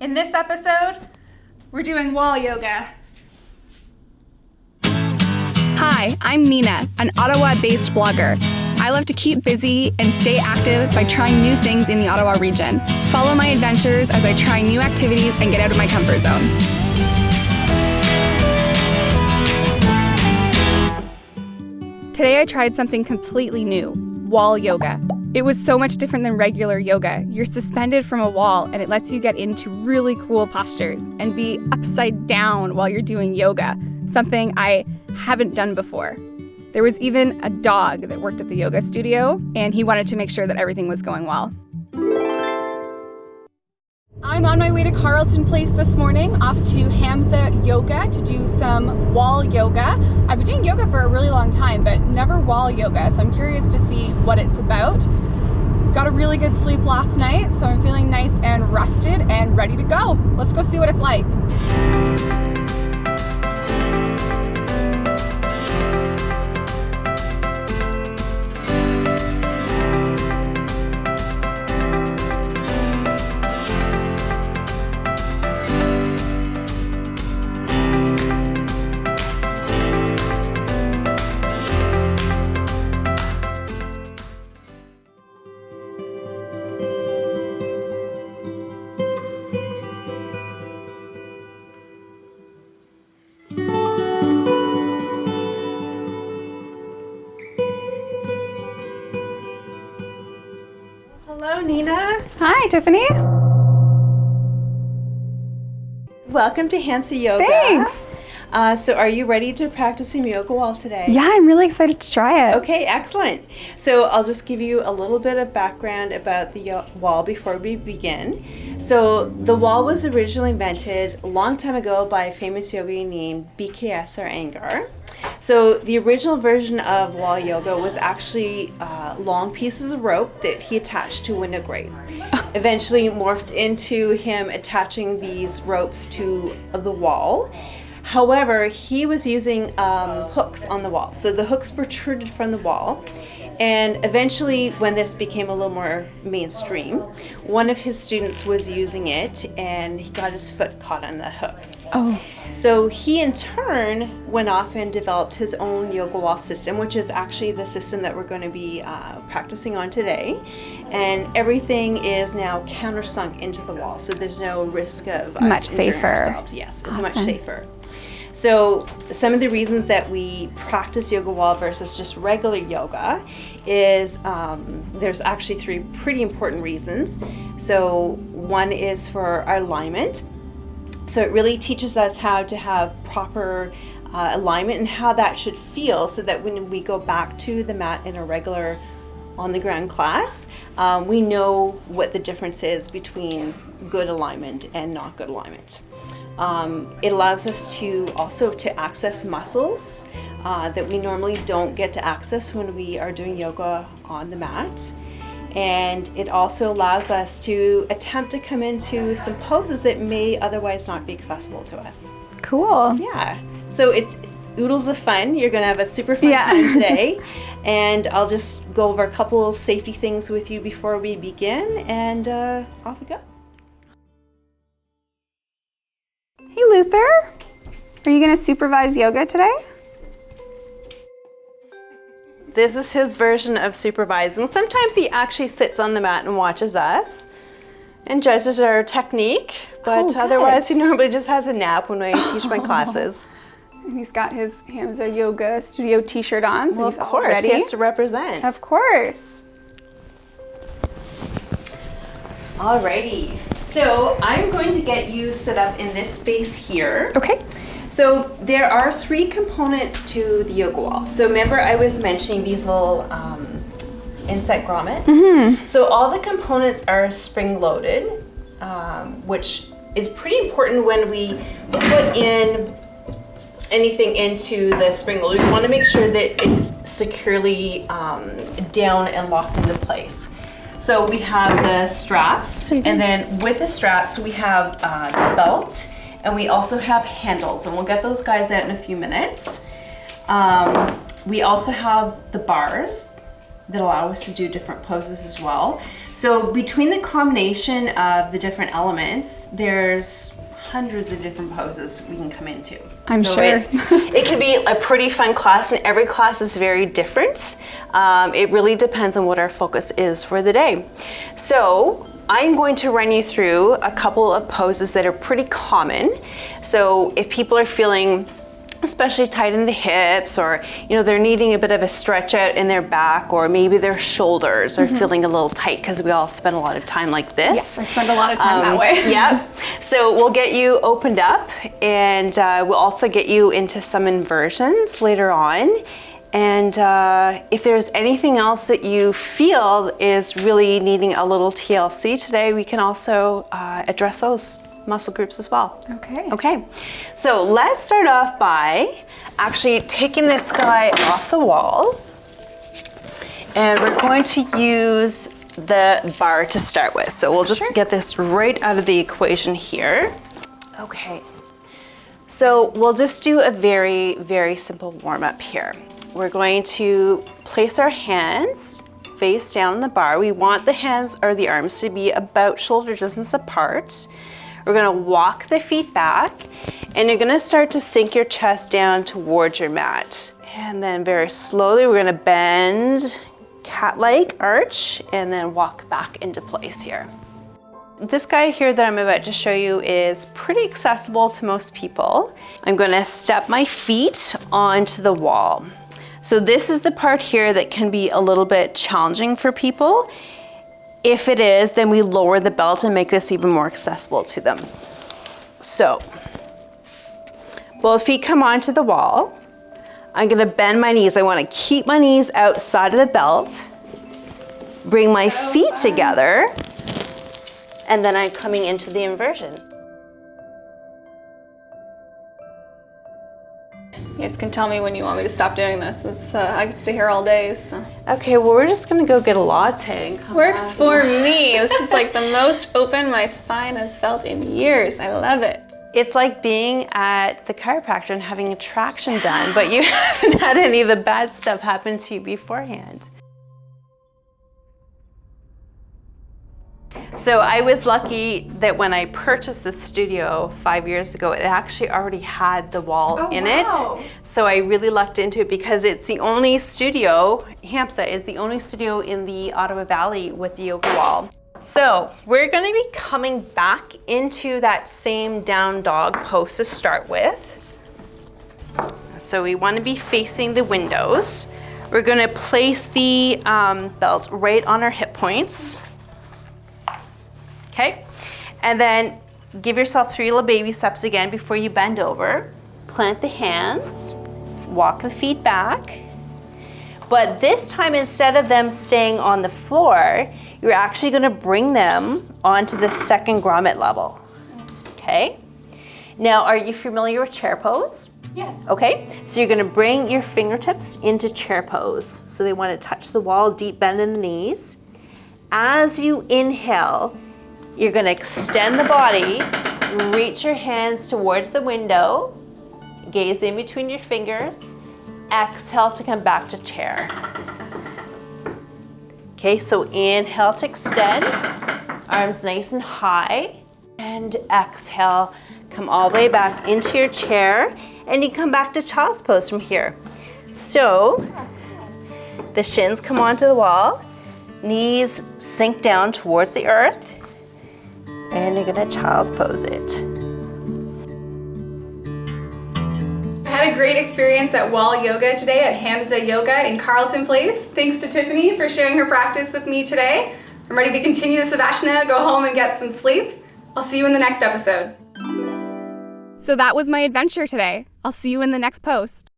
In this episode, we're doing wall yoga. Hi, I'm Nina, an Ottawa-based blogger. I love to keep busy and stay active by trying new things in the Ottawa region. Follow my adventures as I try new activities and get out of my comfort zone. Today I tried something completely new, wall yoga. It was so much different than regular yoga. You're suspended from a wall and it lets you get into really cool postures and be upside down while you're doing yoga, something I haven't done before. There was even a dog that worked at the yoga studio and he wanted to make sure that everything was going well. I'm on my way to Carleton Place this morning, off to Hamsa Yoga to do some wall yoga. I've been doing yoga for a really long time, but never wall yoga, so I'm curious to see what it's about. Got a really good sleep last night, so I'm feeling nice and rested and ready to go. Let's go see what it's like. Hello, Nina. Hi, Tiffany. Welcome to Hamsa Yoga. Thanks. So are you ready to practice some yoga wall today? Yeah, I'm really excited to try it. Okay, excellent. So I'll just give you a little bit of background about the wall before we begin. So the wall was originally invented a long time ago by a famous yogi named BKS or Iyengar. So the original version of wall yoga was actually long pieces of rope that he attached to a window grate. Eventually morphed into him attaching these ropes to the wall. However, he was using hooks on the wall. So the hooks protruded from the wall. And eventually, when this became a little more mainstream, one of his students was using it and he got his foot caught on the hooks. Oh. So he in turn went off and developed his own yoga wall system, which is actually the system that we're going to be practicing on today. And everything is now countersunk into the wall, so there's no risk of us Much injuring safer. ourselves. Yes, it's Awesome. much safer. So some of the reasons that we practice yoga wall versus just regular yoga is there's actually three pretty important reasons. So one is for our alignment. So it really teaches us how to have proper alignment and how that should feel so that when we go back to the mat in a regular on the ground class, we know what the difference is between good alignment and not good alignment. It allows us to also to access muscles that we normally don't get to access when we are doing yoga on the mat. And it also allows us to attempt to come into some poses that may otherwise not be accessible to us. Cool. Yeah, so it's oodles of fun. You're gonna have a super fun time today. And I'll just go over a couple safety things with you before we begin, and off we go. Hey, Luther. Are you going to supervise yoga today? This is his version of supervising. Sometimes he actually sits on the mat and watches us and judges our technique, but otherwise he normally just has a nap when I teach my classes. And he's got his Hamsa Yoga Studio t-shirt on, so Well, he's of all course, ready. he has to represent. Of course. Alrighty, so I'm going to get you set up in this space here. Okay. So there are three components to the yoga wall. So remember I was mentioning these little insect grommets? Mm-hmm. So all the components are spring-loaded, which is pretty important when we put in anything into the spring load. We want to make sure that it's securely down and locked into place. So we have the straps, and then with the straps we have the belt, and we also have handles, and we'll get those guys out in a few minutes. We also have the bars that allow us to do different poses as well. So between the combination of the different elements, there's hundreds of different poses we can come into. I'm sure. It can be a pretty fun class, and every class is very different. It really depends on what our focus is for the day. So I'm going to run you through a couple of poses that are pretty common. So if people are feeling especially tight in the hips, or they're needing a bit of a stretch out in their back, or maybe their shoulders are feeling a little tight, because we all spend a lot of time like this. Yes, I spend a lot of time that way. Yeah. So we'll get you opened up, and we'll also get you into some inversions later on. And if there's anything else that you feel is really needing a little TLC today, we can also address those muscle groups as well. Okay. So let's start off by actually taking this guy off the wall, and we're going to use the bar to start with. So we'll just get this right out of the equation here. Okay. So we'll just do a very, very simple warm up here. We're going to place our hands face down on the bar. We want the hands or the arms to be about shoulder distance apart. We're gonna walk the feet back, and you're gonna start to sink your chest down towards your mat. And then very slowly, we're gonna bend, cat-like arch, and then walk back into place here. This guy here that I'm about to show you is pretty accessible to most people. I'm gonna step my feet onto the wall. So this is the part here that can be a little bit challenging for people. If it is, then we lower the belt and make this even more accessible to them. So, both feet come onto the wall. I'm gonna bend my knees. I wanna keep my knees outside of the belt. Bring my feet together, and then I'm coming into the inversion. You guys can tell me when you want me to stop doing this. I could stay here all day, so. Okay, well, we're just gonna go get a latte and come Works back. for me. This is like the most open my spine has felt in years. I love it. It's like being at the chiropractor and having a traction done, but you haven't had any of the bad stuff happen to you beforehand. So I was lucky that when I purchased this studio 5 years ago, it actually already had the wall in it. So I really lucked into it, because it's the only studio, Hamsa is the only studio in the Ottawa Valley with the yoga wall. So we're gonna be coming back into that same down dog pose to start with. So we wanna be facing the windows. We're gonna place the belt right on our hip points. Okay, and then give yourself 3 little baby steps again before you bend over. Plant the hands, walk the feet back. But this time, instead of them staying on the floor, you're actually gonna bring them onto the second grommet level. Okay, now are you familiar with chair pose? Yes. Okay, so you're gonna bring your fingertips into chair pose. So they wanna touch the wall, deep bend in the knees. As you inhale, you're gonna extend the body, reach your hands towards the window, gaze in between your fingers, exhale to come back to chair. Okay, so inhale to extend, arms nice and high, and exhale, come all the way back into your chair, and you come back to child's pose from here. So, the shins come onto the wall, knees sink down towards the earth, and you're gonna child's pose it. I had a great experience at Wall Yoga today at Hamsa Yoga in Carleton Place. Thanks to Tiffany for sharing her practice with me today. I'm ready to continue the Savasana, go home and get some sleep. I'll see you in the next episode. So that was my adventure today. I'll see you in the next post.